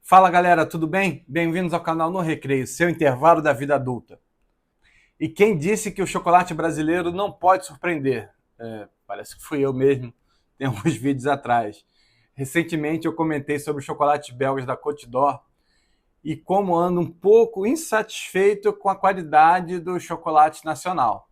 Fala galera, tudo bem? Bem-vindos ao canal No Recreio, seu intervalo da vida adulta. E quem disse que o chocolate brasileiro não pode surpreender? Parece que fui eu mesmo, tem alguns vídeos atrás. Recentemente eu comentei sobre os chocolates belgas da Côte d'Or e como ando um pouco insatisfeito com a qualidade do chocolate nacional.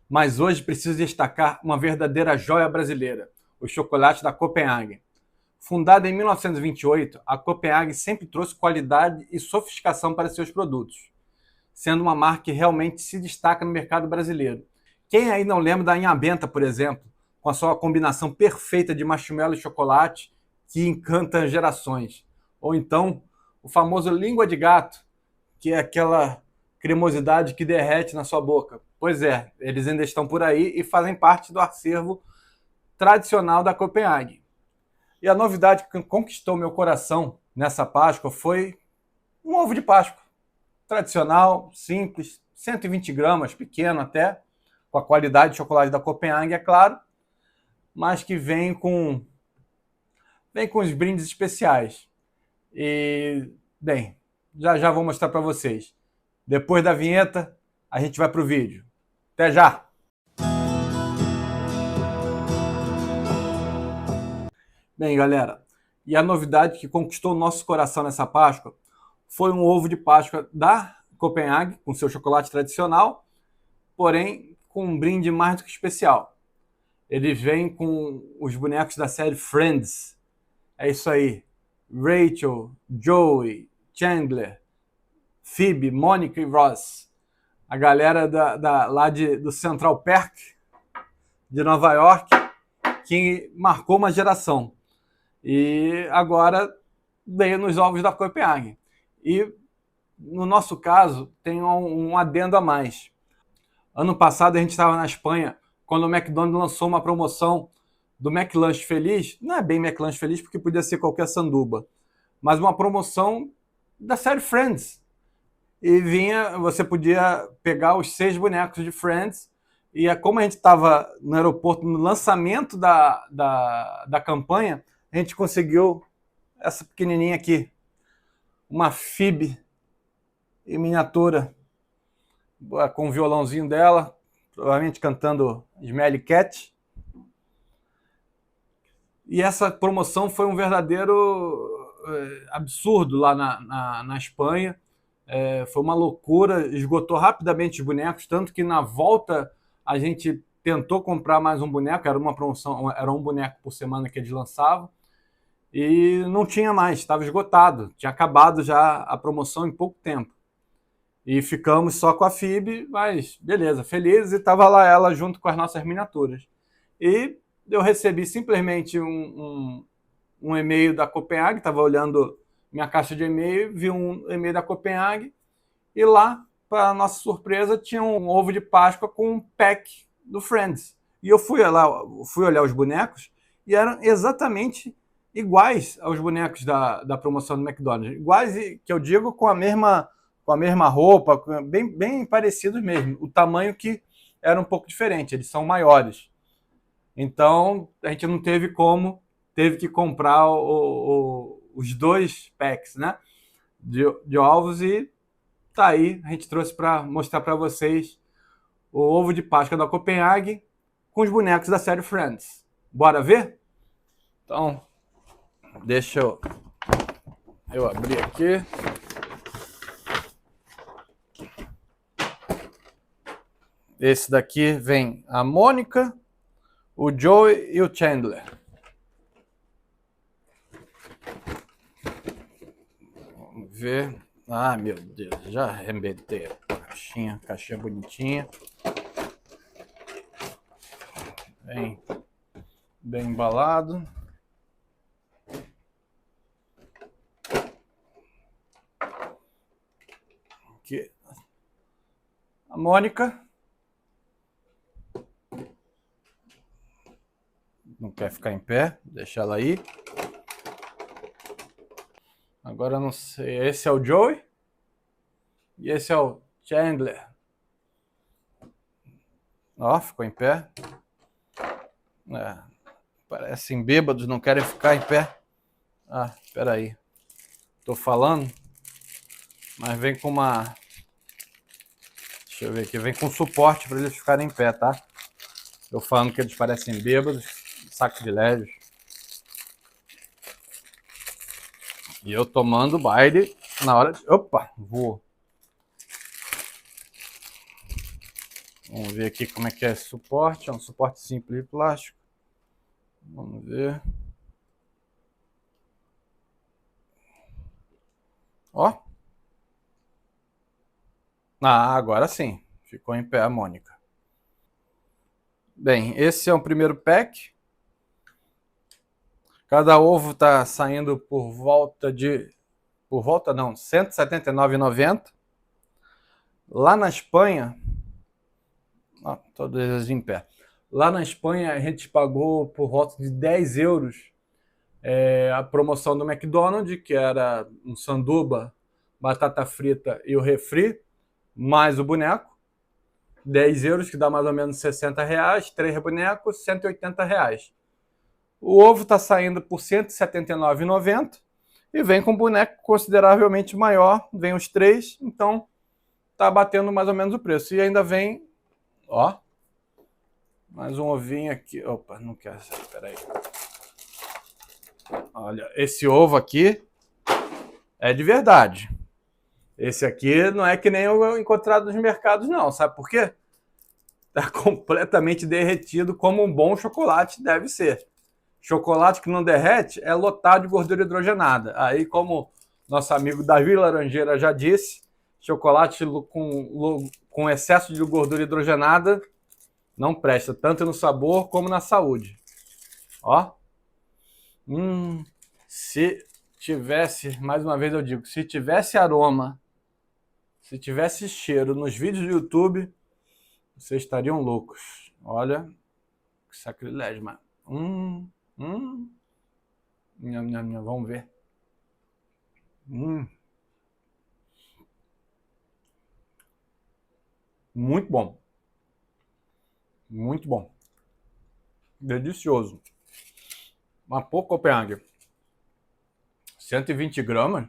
Mas hoje preciso destacar uma verdadeira joia brasileira, o chocolate da Copenhague. Fundada em 1928, a Copenhague sempre trouxe qualidade e sofisticação para seus produtos, sendo uma marca que realmente se destaca no mercado brasileiro. Quem aí não lembra da Inhabenta, por exemplo, com a sua combinação perfeita de marshmallow e chocolate que encanta gerações? Ou então o famoso língua de gato, que é aquela cremosidade que derrete na sua boca. Pois é, eles ainda estão por aí e fazem parte do acervo tradicional da Copenhague. E a novidade que conquistou meu coração nessa Páscoa foi um ovo de Páscoa. Tradicional, simples, 120 gramas, pequeno até, com a qualidade de chocolate da Copenhague, é claro, mas que vem com os brindes especiais. E, bem, já vou mostrar para vocês. Depois da vinheta, a gente vai para o vídeo. Até já! Bem, galera, e a novidade que conquistou o nosso coração nessa Páscoa foi um ovo de Páscoa da Copenhague, com seu chocolate tradicional, porém com um brinde mais do que especial. Ele vem com os bonecos da série Friends. É isso aí. Rachel, Joey, Chandler, Phoebe, Monica e Ross. A galera lá do Central Park, de Nova York, que marcou uma geração. E agora veio nos ovos da Copenhague. E no nosso caso, tem um adendo a mais. Ano passado a gente estava na Espanha, quando o McDonald's lançou uma promoção do McLanche Feliz. Não é bem McLanche Feliz, porque podia ser qualquer sanduba, mas uma promoção da série Friends. E você podia pegar os 6 bonecos de Friends, e como a gente estava no aeroporto no lançamento da campanha, a gente conseguiu essa pequenininha aqui, uma Phoebe em miniatura, com o violãozinho dela, provavelmente cantando Smelly Cat. E essa promoção foi um verdadeiro absurdo lá na Espanha. Foi uma loucura, esgotou rapidamente os bonecos, tanto que na volta a gente tentou comprar mais um boneco, era uma promoção, era um boneco por semana que eles lançavam, e não tinha mais, estava esgotado, tinha acabado já a promoção em pouco tempo. E ficamos só com a Phoebe, mas beleza, felizes, e estava lá ela junto com as nossas miniaturas. E eu recebi simplesmente um e-mail da Copenhague, estava olhando minha caixa de e-mail, vi um e-mail da Copenhague, e lá, para nossa surpresa, tinha um ovo de Páscoa com um pack do Friends. E eu fui olhar os bonecos, e eram exatamente iguais aos bonecos da promoção do McDonald's. Iguais, que eu digo, com a mesma roupa, bem parecidos mesmo. O tamanho que era um pouco diferente, eles são maiores. Então, a gente não teve como, teve que comprar os 2 packs, né, de ovos, e tá aí, a gente trouxe para mostrar para vocês o ovo de Páscoa da Copenhague com os bonecos da série Friends. Bora ver? Então, deixa eu abrir aqui. Esse daqui vem a Mônica, o Joey e o Chandler. Vamos ver. Ah, meu Deus, já arrebentei a caixinha bonitinha. Bem embalado. Aqui. A Mônica. Não quer ficar em pé, deixa ela aí. Agora eu não sei, esse é o Joey e esse é o Chandler. Ó, ficou em pé. parecem bêbados, não querem ficar em pé. Ah, espera aí. Tô falando, mas vem com uma... Deixa eu ver aqui, vem com suporte para eles ficarem em pé, tá? Tô falando que eles parecem bêbados, sacrilégios. E eu tomando baile na hora de... Opa, vou. Vamos ver aqui como é que é esse suporte. É um suporte simples de plástico. Vamos ver. Ó. Ah, agora sim. Ficou em pé a Mônica. Bem, esse é o primeiro pack. Cada ovo está saindo por volta de... Por volta não, R$ 179,90. Lá na Espanha... Ah, todas em pé. Lá na Espanha a gente pagou por volta de 10 euros a promoção do McDonald's, que era um sanduba, batata frita e o refri, mais o boneco. 10 euros, que dá mais ou menos R$60. 3 bonecos, R$180. O ovo está saindo por R$179,90 e vem com um boneco consideravelmente maior. Vem os 3, então tá batendo mais ou menos o preço. E ainda vem, ó, mais um ovinho aqui. Opa, não quero, espera aí. Olha, esse ovo aqui é de verdade. Esse aqui não é que nem o encontrado nos mercados, não. Sabe por quê? Tá completamente derretido, como um bom chocolate deve ser. Chocolate que não derrete é lotado de gordura hidrogenada. Aí, como nosso amigo Davi Laranjeira já disse, chocolate com excesso de gordura hidrogenada não presta, tanto no sabor como na saúde. Ó. Se tivesse, mais uma vez eu digo, se tivesse aroma, se tivesse cheiro nos vídeos do YouTube, vocês estariam loucos. Olha, que sacrilégio, mano. Vamos ver. Muito bom. Muito bom. Delicioso. Mas pouco, Copenhague. 120 gramas?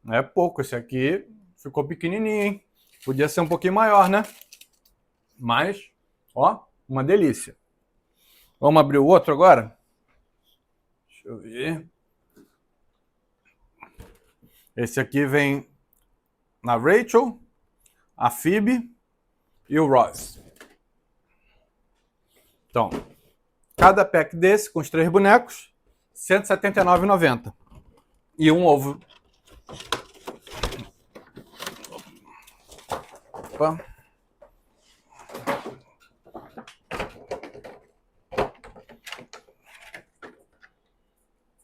Não é pouco. Esse aqui ficou pequenininho, hein? Podia ser um pouquinho maior, né? Mas, ó, uma delícia. Vamos abrir o outro agora? Deixa eu ver. Esse aqui vem na Rachel, a Phoebe e o Ross. Então, cada pack desse, com os 3 bonecos, R$ 179,90. E um ovo. Opa.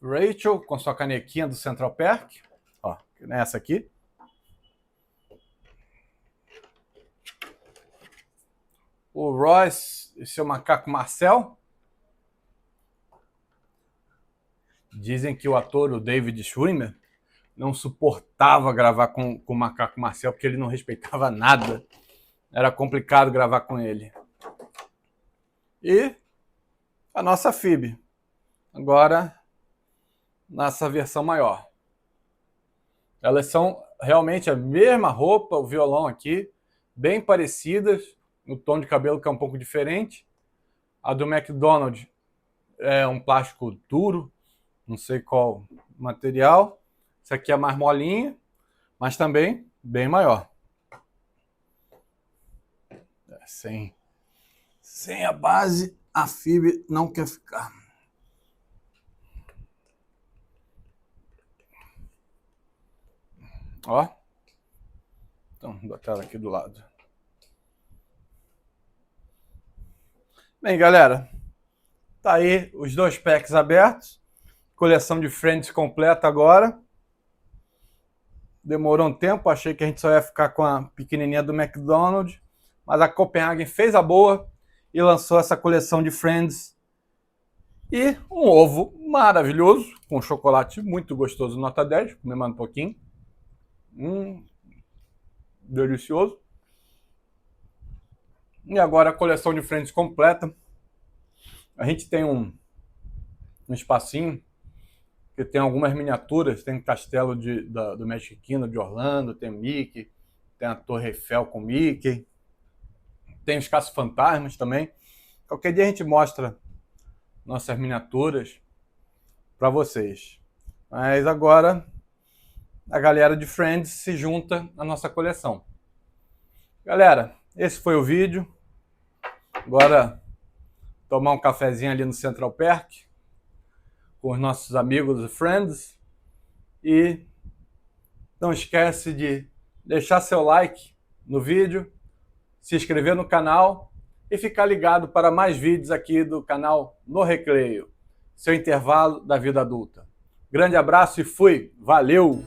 Rachel, com sua canequinha do Central Perk. Ó, nessa aqui. O Royce e seu macaco Marcel. Dizem que o ator, o David Schwimmer, não suportava gravar com o macaco Marcel porque ele não respeitava nada. Era complicado gravar com ele. E a nossa Phoebe. Agora, nessa versão maior. Elas são realmente a mesma roupa, o violão aqui, bem parecidas, no tom de cabelo que é um pouco diferente. A do McDonald's é um plástico duro, não sei qual material. Essa aqui é mais molinha, mas também bem maior. Sem a base, a Phoebe não quer ficar. Ó. Então, vou botar ela aqui do lado. Bem, galera, tá aí os 2 packs abertos. Coleção de Friends completa agora. Demorou um tempo, achei que a gente só ia ficar com a pequenininha do McDonald's, mas a Copenhagen fez a boa e lançou essa coleção de Friends. E um ovo maravilhoso, com chocolate muito gostoso, nota 10, comer mais um pouquinho. Delicioso. E agora a coleção de Friends completa. A gente tem um no espacinho, que tem algumas miniaturas, tem o castelo do Magic Kingdom de Orlando, tem o Mickey, tem a Torre Eiffel com o Mickey, tem os caça-fantasmas também. Qualquer dia a gente mostra nossas miniaturas para vocês. Mas agora a galera de Friends se junta à nossa coleção. Galera, esse foi o vídeo. Agora tomar um cafezinho ali no Central Park com os nossos amigos do Friends. E não esquece de deixar seu like no vídeo, se inscrever no canal e ficar ligado para mais vídeos aqui do canal No Recreio, seu intervalo da vida adulta. Grande abraço e fui! Valeu!